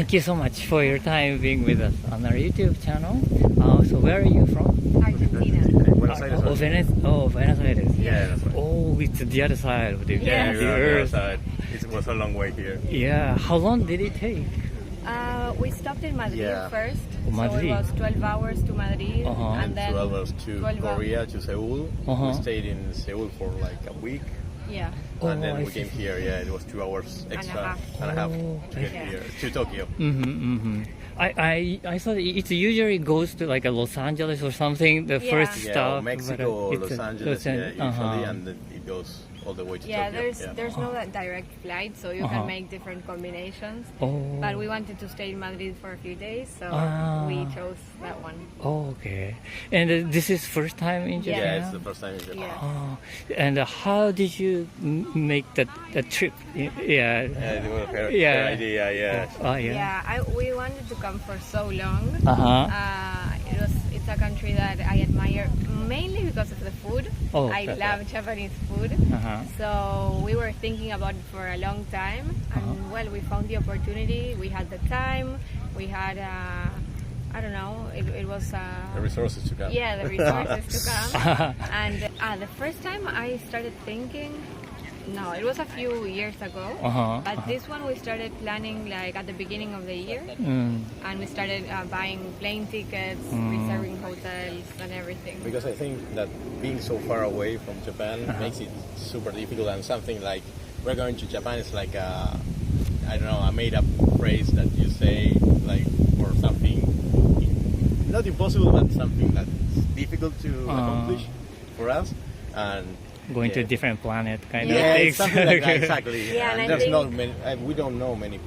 thank you so much for your time being with us on our YouTube channel. So where are you from? Argentina. Buenos Aires. Buenos Aires. Yeah, that's right. Oh, it's the other side of the, Yeah, the We're on the other earth. side. It was a long way here. Yeah, how long did it take? We stopped in Madrid Yeah. first, Madrid. so it was 12 hours to Madrid, Uh-huh. and then 12 hours to 12 hours. Korea, to Seoul. Uh-huh. We stayed in Seoul for like a week. Yeah, And then I we came see. here, yeah, it was 2 hours And a extra half. and a half Oh, to get I see. here, to Tokyo. I thought it usually goes to like a Los Angeles or something, the Yeah. first Yeah, stop. or Mexico, but, Los Angeles, yeah, usually, uh-huh. and then it goes all the way to yeah. Tokyo. There's no that direct flight, so you Uh-huh. can make different combinations. Oh. But we wanted to stay in Madrid for a few days, so Ah. we chose that one. Oh, okay. And this is first time in Japan? Yeah, it's the first time in Japan. Yeah. Oh, and how did you make that trip? Yeah. Yeah, it was her Yeah. idea, yeah. Oh, yeah. Yeah, we wanted to come for so long. Uh-huh. It's a country that I admire mainly because of the food. Oh. I love Japanese food. Uh-huh. So we were thinking about it for a long time, and well, we found the opportunity. We had the time. We had, I don't know, it was. The resources to come. Yeah, the resources to come. And the first time I started thinking, no, it was a few years ago. Uh-huh. But this one we started planning like at the beginning of the year, and we started buying plane tickets, reserving hotels, and everything. Because I think that being so far away from Japan makes it super difficult, and something like we're going to Japan is like a, I don't know, a made-up phrase that you say like for something not impossible, but something that's difficult to accomplish for us, and Going to a different planet kind yeah, of it's things. something like that, exactly. Yeah, and I there's think- not many. We don't know many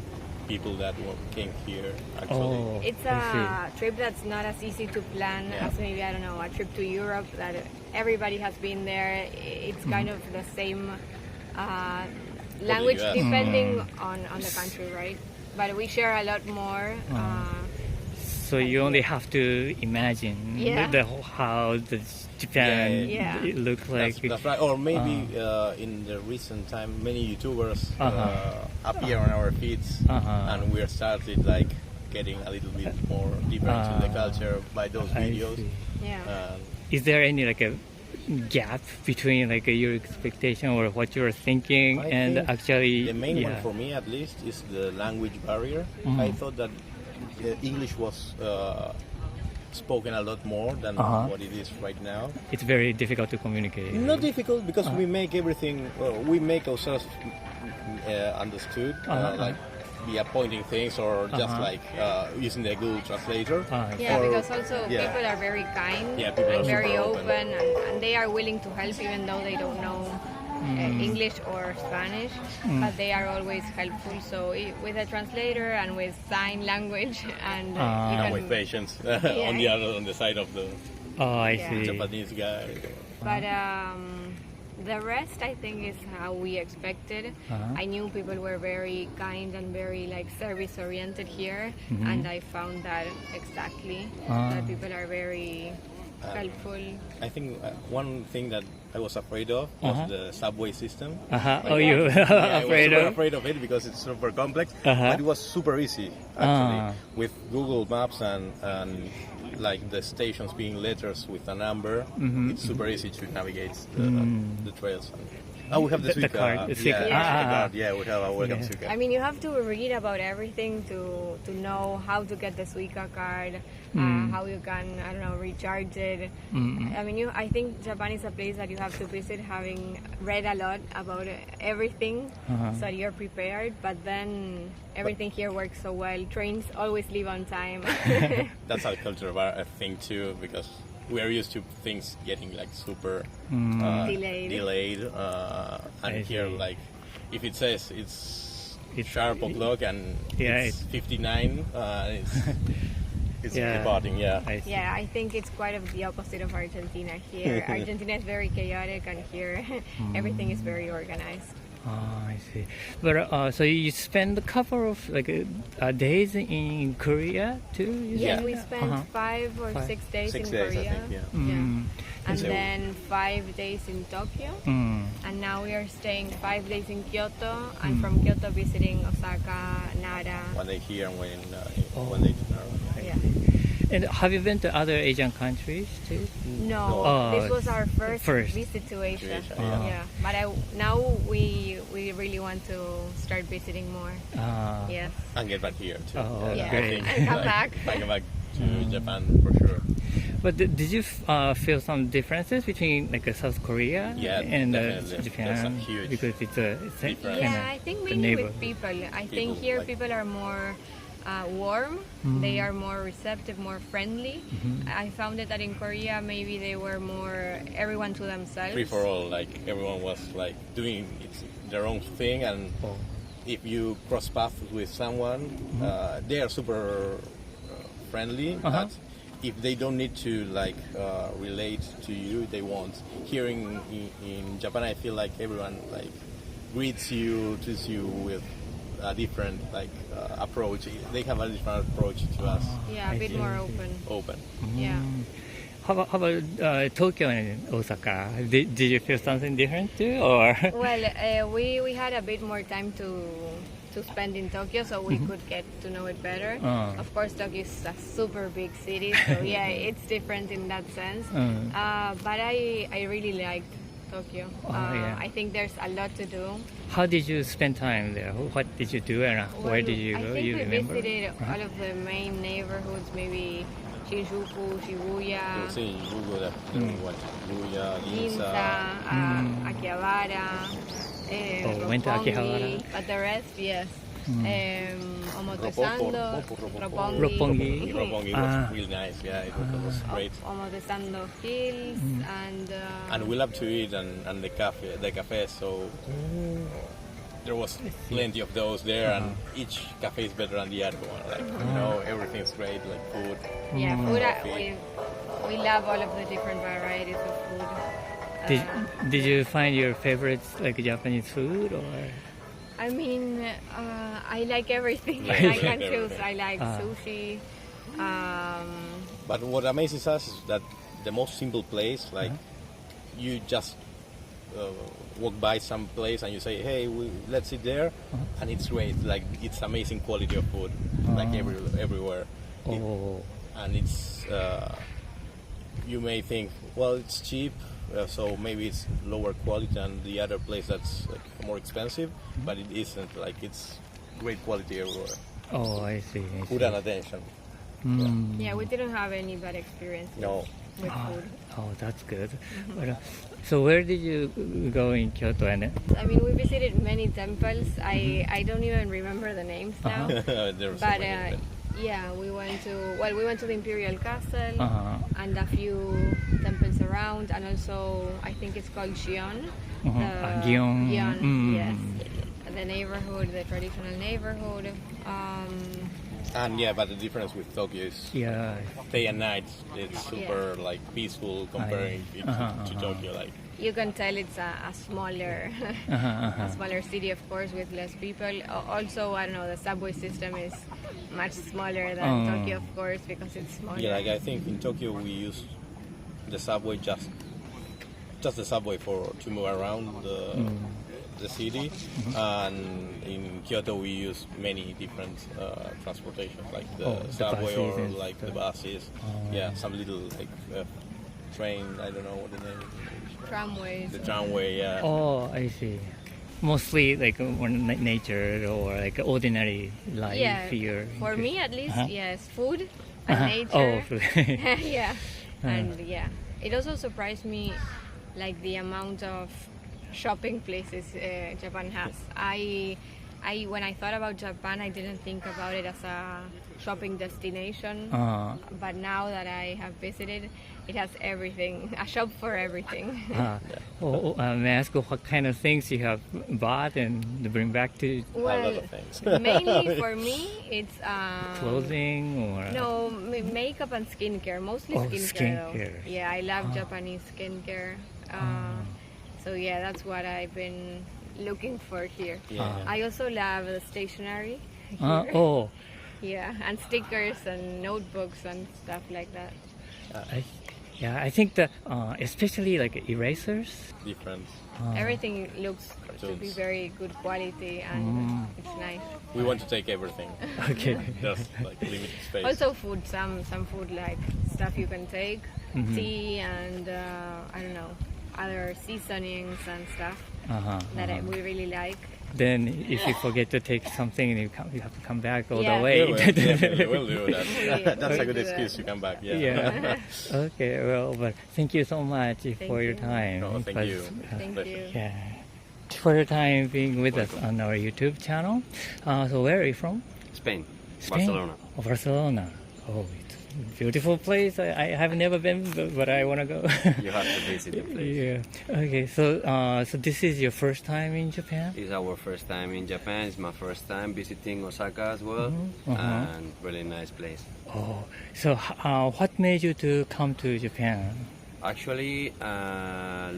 people that came here actually. Oh, It's I a trip that's not as easy to plan Yeah. as maybe, I don't know, a trip to Europe that everybody has been there. It's kind of the same language US. depending on the country, right? But we share a lot more. So you only have to imagine Yeah. how the Japan Yeah. it looks like. That's right. Or maybe in the recent time, many YouTubers appear on our feeds, and we started like getting a little bit more deeper into the culture by those I videos. see. Yeah. Is there any like a gap between like your expectation or what you're thinking I and think actually? The main one yeah. for me, at least, is the language barrier. I thought that English was spoken a lot more than what it is right now. It's very difficult to communicate. Not difficult because we make everything. We make ourselves understood, like via pointing things or just like using the Google Translator. Yeah, Or- because also yeah. people are very kind Yeah, people and are very super open, open. and they are willing to help even though they don't know English or Spanish, but they are always helpful. So with a translator and with sign language and you And can, with patience on the side of the Oh, I Yeah. see. Japanese guy. but the rest I think is how we expected. I knew people were very kind and very like service oriented here, and I found that exactly that people are very helpful. I think one thing that I was afraid of was the subway system. Oh, you Yeah, afraid I was super of? afraid of it because it's super complex, but it was super easy actually with Google Maps and like the stations being letters with a number. It's super easy to navigate the trails. Oh, we have the The Suica. card, the Suica. the card. Yeah, we have a welcome Yeah. Suica. I mean, you have to read about everything to know how to get the Suica card, how you can, I don't know, recharge it. I mean, I think Japan is a place that you have to visit having read a lot about everything, so you're prepared. But then everything here works so well. Trains always leave on time. That's a culture of our thing too, because we are used to things getting like super Delayed. and I here see. like if it says it's It's- sharp o'clock and Yeah, it's 59, it's Yeah. departing. Yeah. I see. Yeah, I think it's quite of the opposite of Argentina here. Argentina is very chaotic, and here everything is very organized. Oh, I see. But so you spend a couple of like days in Korea too? You Yes, said? we spent 5 or 6 days 6 in days, Korea. I think. Yeah. Yeah. And and Seoul. then 5 days in Tokyo. And now we are staying 5 days in Kyoto, and from Kyoto visiting Osaka, Nara. One day here and one Oh. day to Nara. Yeah. And have you been to other Asian countries too? No, Oh, this was our first first. visit to Asia. To Asia, yeah. Yeah, but now we really want to start visiting more. Yes. And get back here too. Oh, Yeah. great. And come back. Back to Japan for sure. But did you feel some differences between like South Korea Yeah, and definitely. Japan? There's some huge because it's a difference. Yeah, I think mainly with people. I think People, here like- people are more warm. They are more receptive, more friendly. I found it that in Korea maybe they were more everyone to themselves. Free for all, like everyone was like doing their own thing, and Oh. if you cross paths with someone, they are super friendly. But if they don't need to like relate to you, they won't. Here in Japan, I feel like everyone like greets you with a different like approach. They have a different approach to us. Yeah, a I bit see, more I see. open. Open. Yeah. How about Tokyo and Osaka? Did you feel something different too, or? Well, we had a bit more time to spend in Tokyo, so we could get to know it better. Of course, Tokyo is a super big city, so yeah, it's different in that sense. But I really liked Tokyo. Yeah. I think there's a lot to do. How did you spend time there? What did you do, and where did you I go? think You we remember? visited all of the main neighborhoods, maybe Shinjuku, Shibuya, You'll see Google that what Shibuya, Ginza, Ginza. Akihabara, went to Roppongi, Akihabara. but the rest, yes. Omotesando, Roppongi. Roppongi. Roppongi Ah. was really nice. Yeah, it was great. Omotesando Hills, And we love to eat and the cafe. So there was plenty of those there, and each cafe is better than the other one. Like everything's great, like food. yeah, food. Coffee. We love all of the different varieties of food. Did you find your favorites like Japanese food, or? I mean, I like everything. Yeah, I you can like choose. everything. I like sushi. But what amazes us is that the most simple place, like you just walk by some place and you say, "Hey, let's sit there," and it's great. Like it's amazing quality of food, like everywhere. Oh, And it's you may think, well, it's cheap, so maybe it's lower quality than the other place that's like, more expensive, but it isn't. Like it's great quality everywhere. oh, I see. I see. Food and attention. Yeah, we didn't have any bad experiences No. with food. Oh, that's good. But, so where did you go in Kyoto? And I mean, we visited many temples. I don't even remember the names now. There are so But many. yeah, we went to the Imperial Castle and a few temples around, and also I think it's called Gion. Gion. Gion, Mm. yes. The neighborhood, the traditional neighborhood. And yeah, but the difference with Tokyo is Yeah. day and night. It's super like peaceful comparing it to Tokyo. Like You can tell it's a smaller, a smaller city, of course, with less people. Also, I don't know, the subway system is much smaller than Tokyo, of course, because it's smaller. yeah, like I think in Tokyo we use the subway just the subway to move around the city, and in Kyoto we use many different transportations like the subway buses or and like the stuff. buses. Yeah, some little like train. I don't know what the name is. Tramways. The tramway. Yeah. Oh, I see. Mostly like nature or like ordinary life Yeah, here. for me at least, yes, food and Oh, nature. food. Yeah, and yeah, it also surprised me, like the amount of shopping places Japan has. I when I thought about Japan, I didn't think about it as a shopping destination. But now that I have visited, it has everything, a shop for everything. May I ask what kind of things you have bought and bring back to A lot of things. mainly for me, it's clothing or? no makeup and skincare, mostly Oh, skincare. skincare. Though. Yeah, I love Japanese skincare. So yeah, that's what I've been looking for here. Yeah. I also love the stationery. Oh, Yeah, and stickers and notebooks and stuff like that. Yeah, I think that especially like erasers. Different. Everything looks to be Cartoons. very good quality, and it's nice. We want to take everything. Okay. Just like limited space. Also food, some food like stuff you can take, tea and I don't know, other seasonings and stuff that we really like. Then if you forget to take something, you have to come back all Yeah. the way. We'll do that. Yeah, That's a we'll good do excuse that. to come back. Yeah. Yeah. Okay. Well, but thank you so much for your you. time. Oh, thank But, you. Thank Pleasure. you. Yeah. For your time being with us on our YouTube channel. So where are you from? Spain, Spain? Barcelona. Oh, Barcelona. Oh, it's a beautiful place. I have never been, but I want to go. You have to visit the place. Yeah. Okay. So so this is your first time in Japan? It's our first time in Japan. It's my first time visiting Osaka as well, and really nice place. Oh. So what made you to come to Japan? Actually,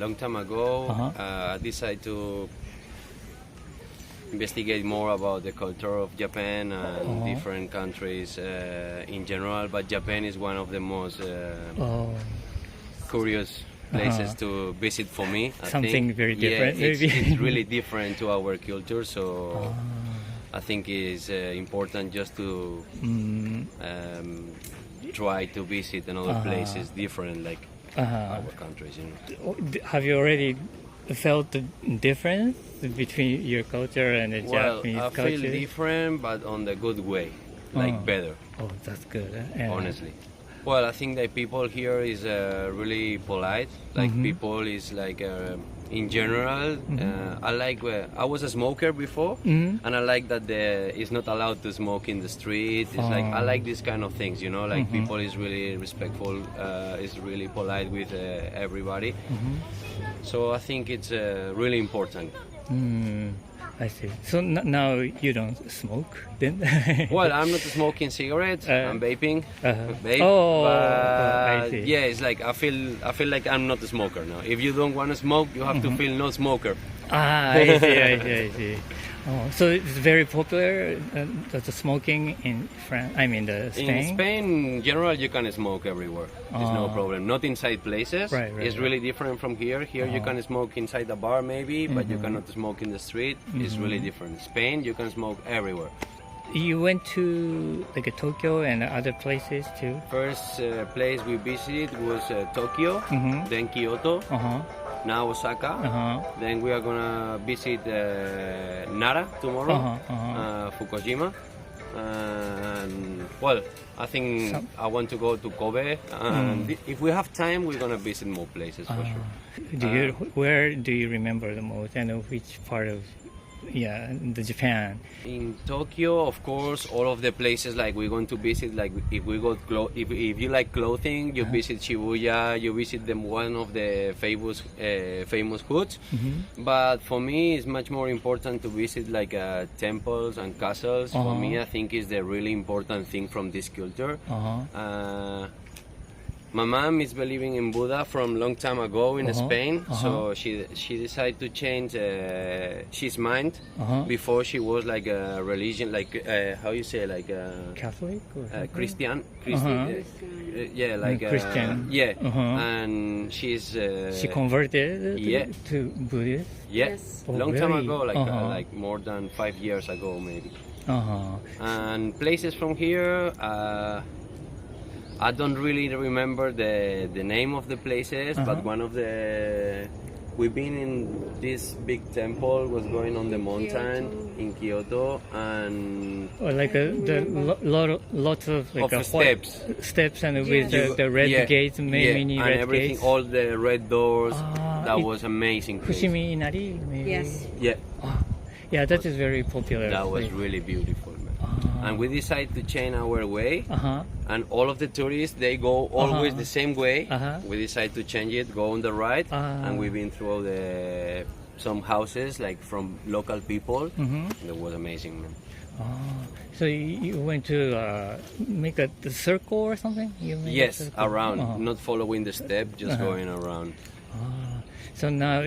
long time ago, I decided to investigate more about the culture of Japan and different countries in general. But Japan is one of the most Oh. curious places to visit for me. I Something think. very different, Yeah, maybe. it's really different to our culture, so I think it's important just to try to visit another places different, like our countries. You know. Have you already felt the difference between your culture and the Well, Japanese I culture? feel different, but on the good way, like better, Oh, that's good. Yeah. honestly. Well, I think that people here is really polite. Like people is like in general. I like. I was a smoker before, and I like that it's not allowed to smoke in the street. It's like I like these kind of things. You know, like people is really respectful. Is really polite with everybody. So I think it's really important. I see. So now you don't smoke then? Well, I'm not smoking cigarettes. I'm vaping. Vape, Oh, but I see. yeah, it's like I feel like I'm not a smoker now. If you don't want to smoke, you have to feel no smoker. I see, I see. Oh, so it's very popular, the smoking in France, I mean the Spain? In Spain, in general, you can smoke everywhere. There's no problem. Not inside places. Right, It's really different from here. Here you can smoke inside the bar maybe, but you cannot smoke in the street. It's really different. Spain, you can smoke everywhere. You went to like Tokyo and other places too? First place we visited was Tokyo, then Kyoto, now Osaka. Then we are gonna visit Nara tomorrow, Fukushima. And well, I think I want to go to Kobe. And if we have time, we're gonna visit more places for sure. Where do you remember the most and which part of the Japan? In Tokyo, of course, all of the places like we're going to visit. Like if we go, if you like clothing, you visit Shibuya. You visit one of the famous hoods. But for me, it's much more important to visit like temples and castles. For me, I think is the really important thing from this culture. My mom is believing in Buddha from long time ago in Spain, so she decided to change his mind. Before she was like a religion, like how you say, like Catholic? Or Christian, yeah, like Christian. yeah, and she's she converted to Buddhist? Yes, Oh, long time really? ago, like more than 5 years ago maybe. Uh-huh. And places from here, I don't really remember the name of the places, but one of the we've been in this big temple was going on the mountain in Kyoto, and Or like lots of like Of steps and with the red gates, many and red everything, gates. all the red doors. That it- was amazing. Place. Fushimi Inari, maybe. Yes. Yeah, Yeah, that is very popular. that was place. really beautiful, man. And we decided to change our way. And all of the tourists, they go always the same way. We decided to change it, go on the right, and we've been through some houses like from local people. That was amazing, man. So you went to make the circle or something? You made a Yes, circle? around, not following the step, just going around. So now,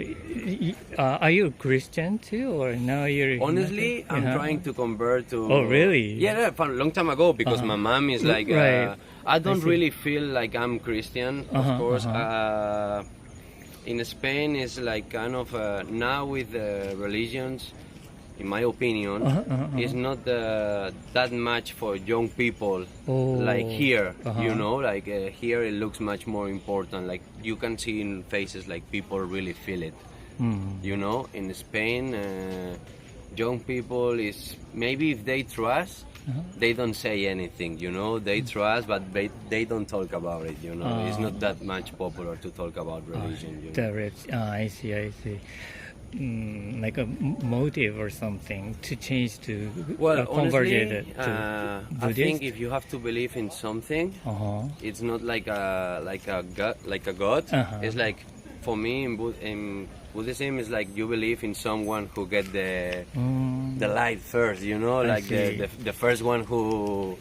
are you a Christian too, or now you're? Honestly, I'm trying to convert to. Oh, really? Yeah, from a long time ago because my mom is like. Right. I don't see. really feel like I'm Christian, of Uh-huh, course. In Spain, it's like kind of now with religions, in my opinion, it's not that much for young people Oh. like here. Uh-huh. You know, like here it looks much more important. Like you can see in faces like people really feel it. Mm. You know, in Spain, young people is maybe if they trust. They don't say anything, you know. They trust, but they don't talk about it, you know. It's not that much popular to talk about religion, you know. Direct. I see. Like a motive or something to change to Well, convert honestly, it to I Buddhist. think if you have to believe in something, it's not like a god. Uh-huh. It's like for me in Buddhism, it's like you believe in someone who get the light first, you know, I like see. the first one who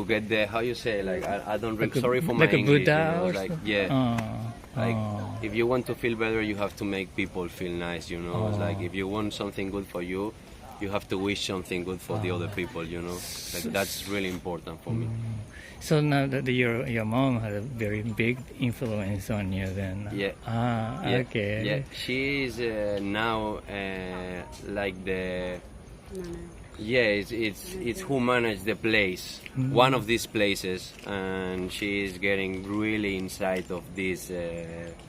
get the, how you say, like I don't Like a- sorry for my like a English, Buddha you know, or like something? like if you want to feel better, you have to make people feel nice, you know. It's like if you want something good for you, you have to wish something good for the other people, you know. Like that's really important for me. So now that your mom had a very big influence on you, then. Yeah. Ah, okay. Yeah, she is now like the. Yeah, it's who manage the place, one of these places, and she is getting really inside of this.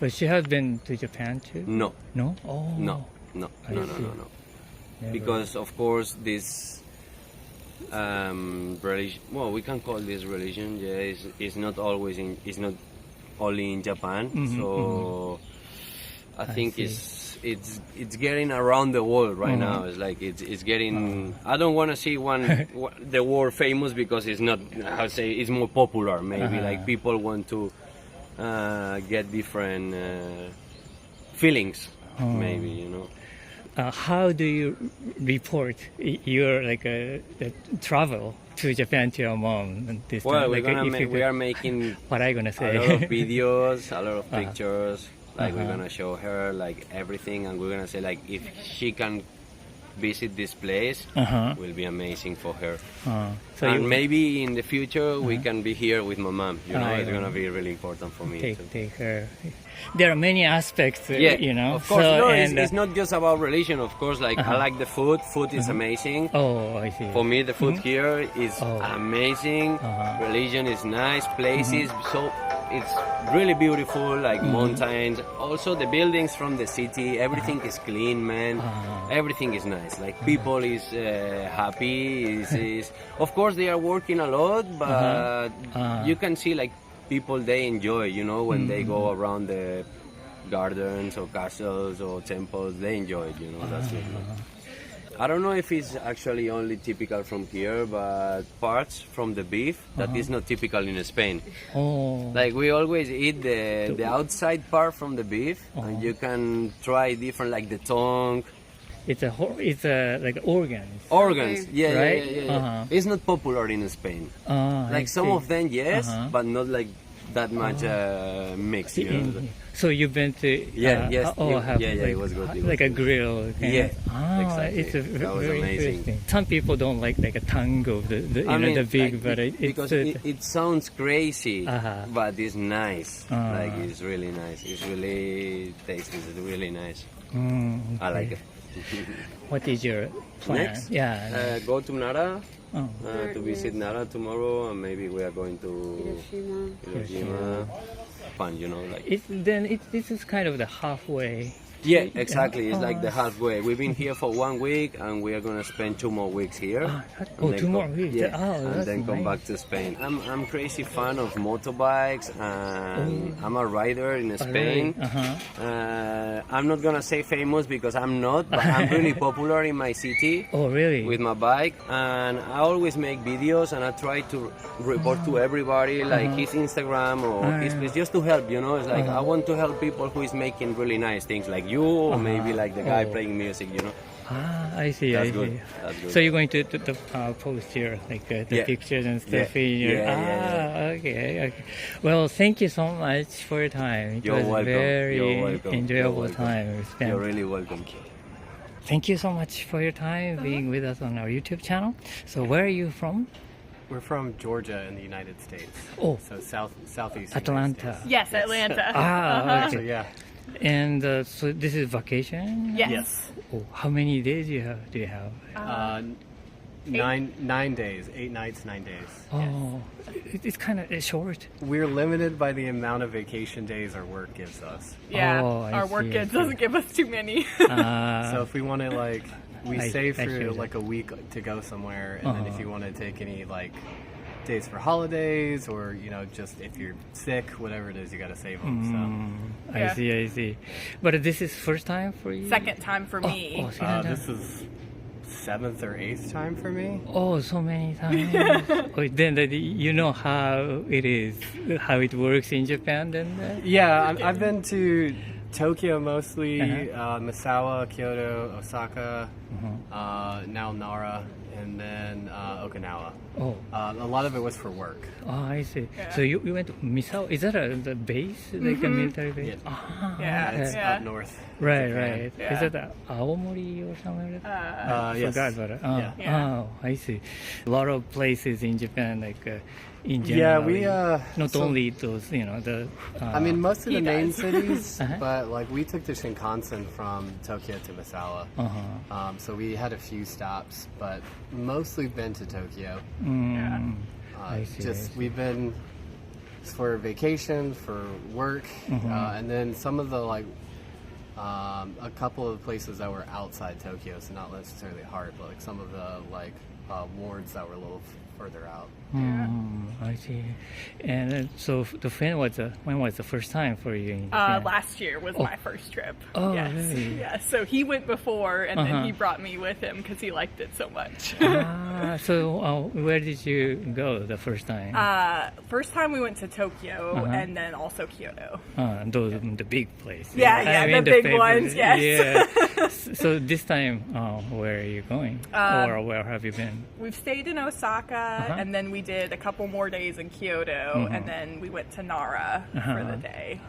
But she has been to Japan too. No, No. Oh. no. I see. Never. Because of course this religion. Well, we can call this religion. Yeah, it's not always in. It's not only in Japan. So I think see. it's getting around the world right now. It's like it's getting. I don't want to see the world famous because it's not. How to say it's more popular. Maybe like people want to get different feelings. Maybe you know. How do you report your like travel to Japan to your mom? And this Well, time? we're Like, gonna if you we could- are making What are you gonna a say? lot of videos, a lot of pictures. Like we're gonna show her like everything, and we're gonna say like if she can visit this place, will be amazing for her. So And you maybe in the future we can be here with my mom. You know, it's yeah. gonna be really important for me. too. take her. There are many aspects, Yeah, you know. Of course, so, no, and, it's not just about religion. Of course, like I like the food. Food is amazing. Oh, I see. For me, the food here is amazing. Religion is nice. Places, so it's really beautiful, like mountains. Also, the buildings from the city, everything is clean, man. Everything is nice. Like people is happy. Is of course they are working a lot, but you can see like people they enjoy. You know, when they go around the gardens or castles or temples, they enjoy it. You know, that's it. I don't know if it's actually only typical from here, but parts from the beef that is not typical in Spain. Oh, Like we always eat the outside part from the beef, and you can try different like the tongue, it's a like organs. organs. Yeah, Right? yeah. It's not popular in Spain. Like some of them, yes, but not like that much mixed. You know? So you've been to Yeah, yes, have yeah, like, it was good, it was like a good. grill. Kind Yeah, of. Ah, exactly. It's a That was very amazing. interesting. Some people don't like a tongue of the the big, like, but because it's it sounds crazy, Uh-huh. but it's nice. Like it's really nice. It's really tasty. It's really nice. I like it. What is your plan? Next, Yeah. go to Nara Oh. to visit Nara tomorrow, and maybe we are going to Hiroshima. Fun, you know, like. This is kind of the halfway. Yeah, exactly. It's like the halfway. We've been here for 1 week, and we are gonna spend 2 more weeks here. And then 2 more weeks. Yeah, Oh, and that's then come nice. back to Spain. I'm crazy fan of motorbikes, and I'm a rider in Spain. I'm not gonna say famous because I'm not, but I'm really popular in my city. Oh, really? With my bike, and I always make videos, and I try to report to everybody like his Instagram or his place, just to help, you know. It's like I want to help people who is making really nice things, like you, or maybe like the guy playing music, you know. I see. That's I good. see. That's good. So you're going to post here, like the Yeah. pictures and stuff Yeah. in your. Yeah. Okay. Well, thank you so much for your time. It You're was welcome. very You're welcome. enjoyable You're welcome. time we spent. You're really welcome. Thank you so much for your time being with us on our YouTube channel. So where are you from? We're from Georgia in the United States. Oh. So southeast. Atlanta. United States. Yes, Atlanta. Ah, So okay. yeah. And so this is vacation? Yes. Yes. Oh, how many days do you have? Nine days, 8 nights, 9 days. Oh, it's kind of short. We're limited by the amount of vacation days our work gives us. Yeah, Oh, I our work see, I see. doesn't give us too many. So if we want to we I- save I for hear like a week to go somewhere, and then if Uh-huh. you want to take any days for holidays, or just if you're sick, whatever it is, you got to save them. Yeah. I see. But this is first time for you? Second time for me. Oh, So second time. this is 7th or 8th time for me. Oh, so many times. Oh, then you know how it is, how it works in Japan. Then. Yeah, I've been to Tokyo mostly, Uh-huh. Misawa, Kyoto, Osaka, now Nara, and then Okinawa. Oh, A lot of it was for work. I see. Yeah. So you went to Misao. Is that the base, like a military base? Yeah. Ah, Yeah, It's yeah. up north. Right, Japan. right. Yeah. Is that Aomori or something like that? Yes. Forgot about it. Oh, Yeah. Yeah. oh, I see. A lot of places in Japan, like in Yeah, general. we not so- only those, the. I mean, most of He the main does. cities, Uh-huh. but we took the Shinkansen from Tokyo to Misawa. Uh-huh. So we had a few stops, but mostly been to Tokyo. Mm, I see. I see. We've been for vacation, for work, Mm-hmm. and then some of the a couple of places that were outside Tokyo, so not necessarily hard, but some of the wards that were a little further out. I see. And so when was the first time for you in Japan? Last year was my first trip. Oh, yes. really? Yes. So he went before, and Uh-huh. then he brought me with him because he liked it so much. So where did you go the first time? First time we went to Tokyo, Uh-huh. and then also Kyoto. The big place. Yeah, yeah, the big ones, yes. Yeah. So this time, where are you going? Or where have you been? We've stayed in Osaka, Uh-huh. and then we did a couple more days in Kyoto, and then we went to Nara for the day.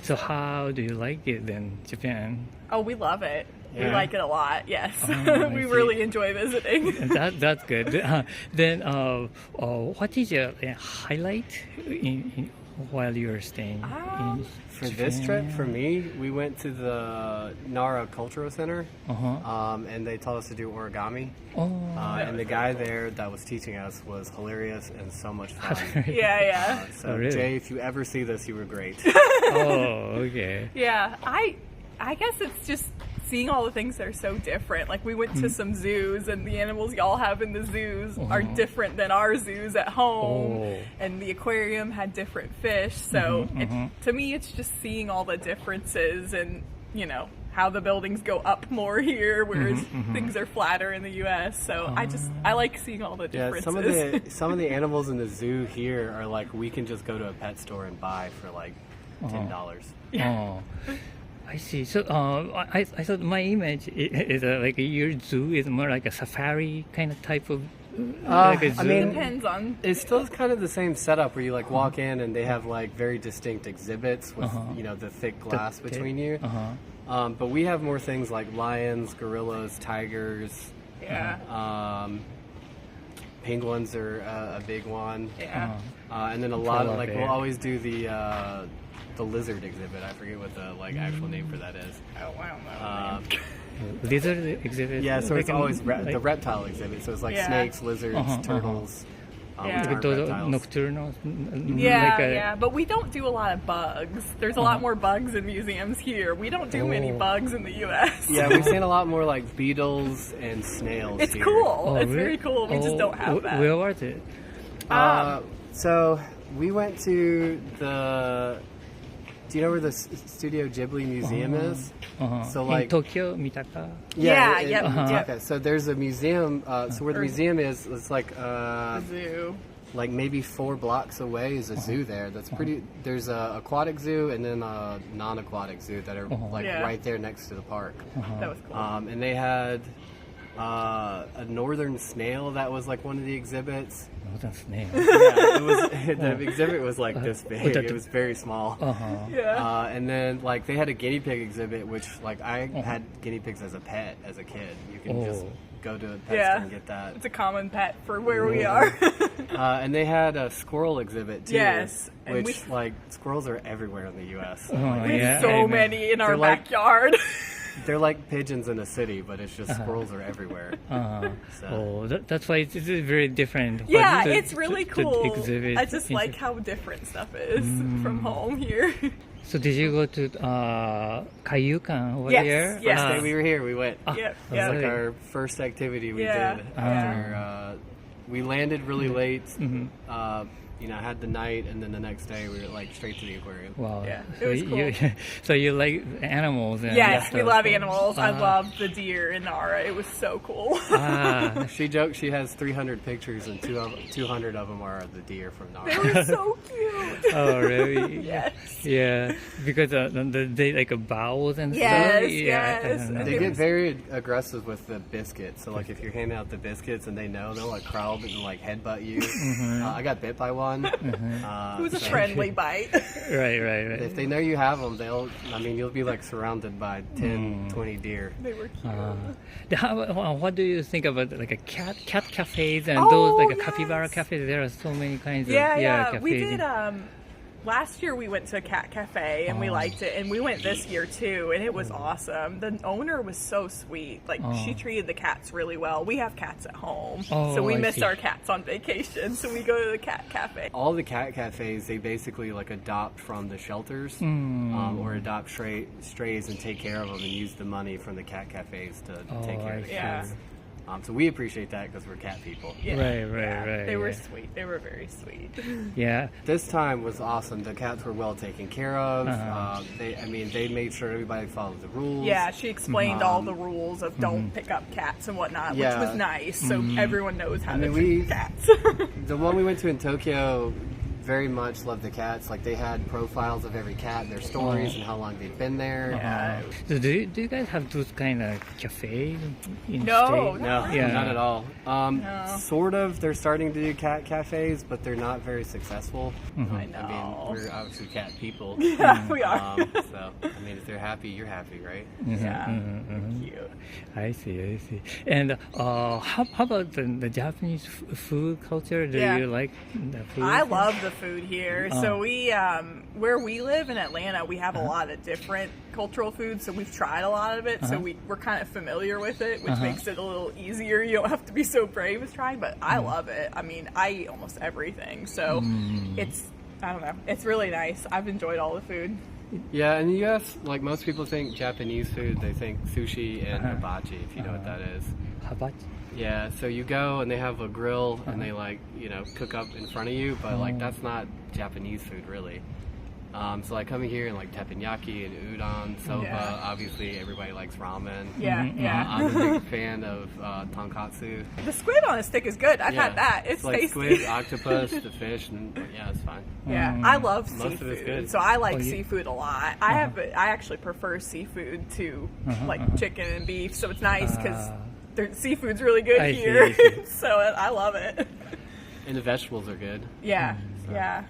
So how do you like it then, Japan? Oh, we love it. We Yeah. like it a lot. Yes, I we see. really enjoy visiting. That's good. Then what is your highlight while you were staying in For this trip, for me, we went to the Nara Cultural Center, and they taught us to do origami. Oh, And the guy there that was teaching us was hilarious and so much fun. Yeah, yeah, So Oh, really? Jay, if you ever see this, you were great. oh, okay. yeah. I guess it's just seeing all the things that are so different. Like we went to some zoos, and the animals y'all have in the zoos are different than our zoos at home. Oh. And the aquarium had different fish. So to me, it's just seeing all the differences, and how the buildings go up more here, whereas things are flatter in the U.S. So I like seeing all the Yeah, differences. some of the animals in the zoo here are we can just go to a pet store and buy for $10. Oh, I see. So I thought my image is like your zoo is more like a safari kind of type of like a zoo. I mean, Depends on. It's still kind of the same setup where you walk in and they have very distinct exhibits with the thick glass between you. But we have more things like lions, gorillas, tigers. Yeah. Penguins are a big one. Yeah. And then a lot of Polar bear. we'll always do the lizard exhibit. I forget what the actual name for that is. Oh, wow. lizard exhibit. Yeah, so it's like, always like, the reptile exhibit. So it's Yeah. snakes, lizards, turtles. Yeah. which like aren't those reptiles. nocturnal. Yeah, like a, yeah, but we don't do a lot of bugs. There's a lot more bugs in museums here. We don't do many Oh. bugs in the U.S. Yeah, we've seen a lot more beetles and snails. It's here. cool. Oh, It's really? very cool. We just don't have that. Where was it? So we went to the. Do you know where the Studio Ghibli Museum is? So in Tokyo, Mitaka. Yeah, in- yep, in yep. Osaka. So there's a museum. So where the museum is, it's The zoo. maybe 4 blocks away is a zoo there. That's pretty. There's a aquatic zoo and then a non-aquatic zoo that are Yeah. right there next to the park. That was cool. And they had a northern snail that was like one of the exhibits. Northern snail. Yeah, it was the exhibit was like this big. It was very small. Yeah. And then like they had a guinea pig exhibit, which like I had guinea pigs as a pet as a kid. You can just go to a pet store and get that. It's a common pet for where we are. And they had a squirrel exhibit too. Yes, and which like squirrels are everywhere in the U.S. We have Yeah, I so know. many in our They're like- backyard. They're like pigeons in a city, but it's just squirrels are everywhere. So. Oh, that's why it's very different. What Yeah, the- it's really the cool. exhibit I just is- like how different stuff is from home here. So did you go to Kaiyukan over Yes, there? yes. First day we were here, we went. Yeah, It was yeah. like our first activity we Yeah. did after we landed really late. You know, had the night, and then the next day we were like straight to the aquarium. Wow. Yeah, it so was you, so you like animals? And Yes, we stuff. love animals. I love the deer in Nara. It was so cool. She jokes she has 300 pictures, and 200 of them are the deer from They Nara. were so cute. Oh, really? Yes. Yeah, because they like bowels and Yes, stuff. Yeah, yes. I don't know. They get very aggressive with the biscuits. So like if you're handing out the biscuits and they know, they'll like crawl up and like headbutt you. I got bit by one. It was a so friendly bite. Right. If they know you have them, you'll be like surrounded by 10, 20 deer. They were cute. What do you think about like a cat cafes and Oh, those like a yes. capybara cafes? There are so many kinds Yeah, of yeah. cafes. We did. Last year we went to a cat cafe and we liked it, and we went this year too, and it was awesome. The owner was so sweet. Like she treated the cats really well. We have cats at home, so we I missed see. our cats on vacation, so we go to the cat cafe. All the cat cafes, they basically like adopt from the shelters or adopt strays and take care of them and use the money from the cat cafes to take care of the I Yeah. cats. So we appreciate that because we're cat people. Yeah, Right. They were yeah. sweet. They were very sweet. Yeah. This time was awesome. The cats were well taken care of. They made sure everybody followed the rules. Yeah, she explained all the rules of don't pick up cats and whatnot, Yeah. which was nice. So everyone knows how to mean, treat cats. The one we went to in Tokyo very much loved the cats. Like they had profiles of every cat, their stories, and how long they'd been there. Yeah. So do you guys have those kind of cafes in No, state? No, Yeah. not at all. Sort of. They're starting to do cat cafes, but they're not very successful. I I mean, know. we're obviously cat people. Yeah, we are. So, I mean, if they're happy, you're happy, right? Yeah. Cute. I see. And how about the Japanese food culture? Do Yeah. you like the food? I love the food here. So we, where we live in Atlanta, we have a lot of different cultural foods. So we've tried a lot of it. So we're kind of familiar with it, which makes it a little easier. You don't have to be so brave with trying, but I love it. I mean, I eat almost everything. So I don't know. It's really nice. I've enjoyed all the food. Yeah, in the U.S., like most people think Japanese food, they think sushi and hibachi, if you know what that is. Hibachi? Yeah, so you go and they have a grill and they cook up in front of you, but like that's not Japanese food really. So like coming here and like teppanyaki and udon, soba, Yeah. obviously everybody likes ramen. Yeah, yeah. I'm a big fan of tonkatsu. The squid on a stick is good. I've Yeah. had that. It's like tasty. squid, octopus, the fish, and yeah, it's fine. Yeah, I love Most of it's seafood, good. so I like Oh, you- seafood a lot. I actually prefer seafood to like chicken and beef, so it's nice because seafood's really good I see, here. I see. So I love it. And the vegetables are good. Yeah, yeah.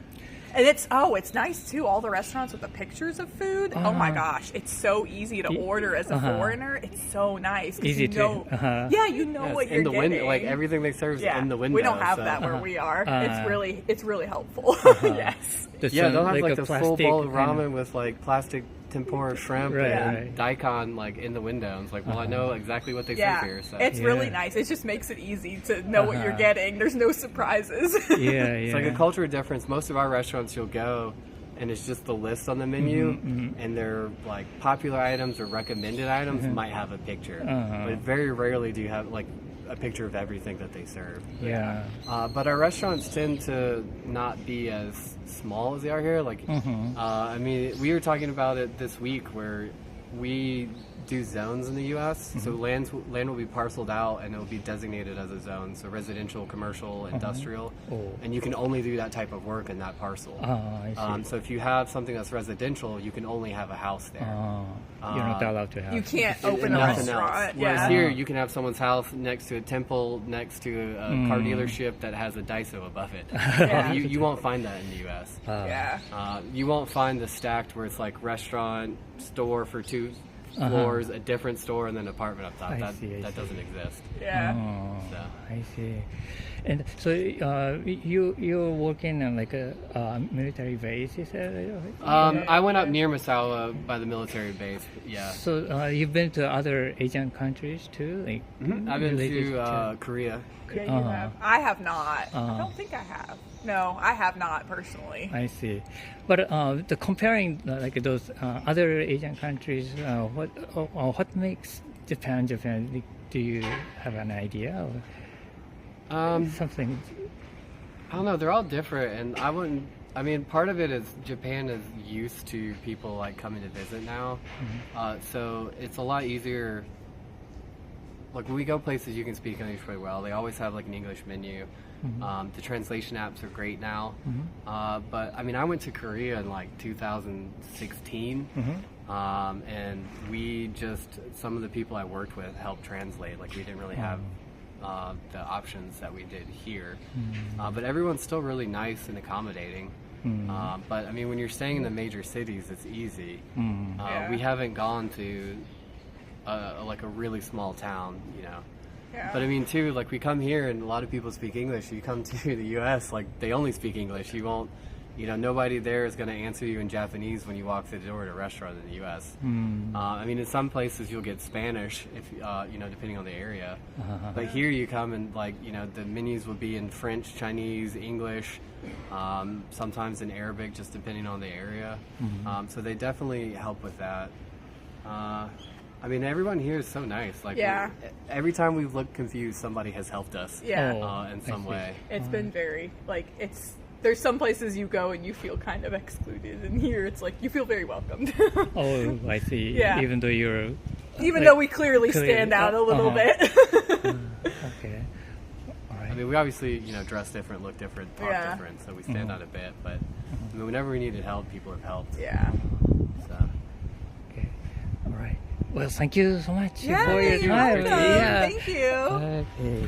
And it's nice too. All the restaurants with the pictures of food. Oh my gosh, it's so easy to order as a foreigner. It's so nice. 'cause Easy you to- know, yeah, you know Yeah, what it's you're in the getting. window, like everything they serve is Yeah, in the window. we don't have so. that where we are. It's really helpful. Yes. That's Yeah, they'll have like a the full bowl of kind ramen with like plastic tempura shrimp Right, and right. daikon like in the window. And it's like, well, I know exactly what they Yeah, serve here. So it's really Yeah. nice. It just makes it easy to know what you're getting. There's no surprises. Yeah, it's like a cultural difference. Most of our restaurants, you'll go and it's just the list on the menu, and their like popular items or recommended items might have a picture, but very rarely do you have like a picture of everything that they serve. Yeah. But our restaurants tend to not be as small as they are here. Like, I mean, we were talking about it this week where we do zones in the U.S. So land will be parceled out and it will be designated as a zone. So residential, commercial, industrial, and you can only do that type of work in that parcel. I see. So if you have something that's residential, you can only have a house there. You're not allowed to have. You can't open a Nothing else. restaurant. Whereas Yeah. here, you can have someone's house next to a temple, next to a car dealership that has a Daiso above it. You won't find that in the U.S. Yeah. You won't find the stacked where it's like restaurant, store for 2 floors, a different store, and then apartment up top. I That see. doesn't exist. Yeah. So. I see. And so you're working on like a military base, is that right? I went up near Misawa by the military base. Yeah. So you've been to other Asian countries too, like I've been related to Korea. Yeah, you have. I have not. I don't think I have. No, I have not personally. I see. But the comparing like those other Asian countries, what makes Japan? Do you have an idea or something? I don't know. They're all different, and I wouldn't. I mean, part of it is Japan is used to people like coming to visit now, so it's a lot easier. Like when we go places, you can speak English really well. They always have like an English menu. The translation apps are great now. But I mean, I went to Korea in like 2016, and some of the people I worked with helped translate. Like we didn't really have the options that we did here. But everyone's still really nice and accommodating. But I mean, when you're staying in the major cities, it's easy. We haven't gone to like a really small town, you know. Yeah. But I mean, too, like we come here and a lot of people speak English. You come to the U.S., like they only speak English. You won't, you know, nobody there is going to answer you in Japanese when you walk through the door at a restaurant in the U.S. I mean, in some places you'll get Spanish if you know, depending on the area. But here you come and like, you know, the menus will be in French, Chinese, English, sometimes in Arabic, just depending on the area. So they definitely help with that. I mean, everyone here is so nice. Like, every time we've looked confused, somebody has helped us. Yeah. In some way. It's been very, like, there's some places you go and you feel kind of excluded, and here it's like you feel very welcomed. Oh, I see. Yeah. Even though you're... Even though we clearly stand out a little bit. Okay. All right. I mean, we obviously, you know, dress different, look different, talk different, so we stand out a bit. But I mean, whenever we needed help, people have helped. Yeah. So. Okay. All right. Well, thank you so much Yeah, for your you're time. welcome. Thank you. Okay.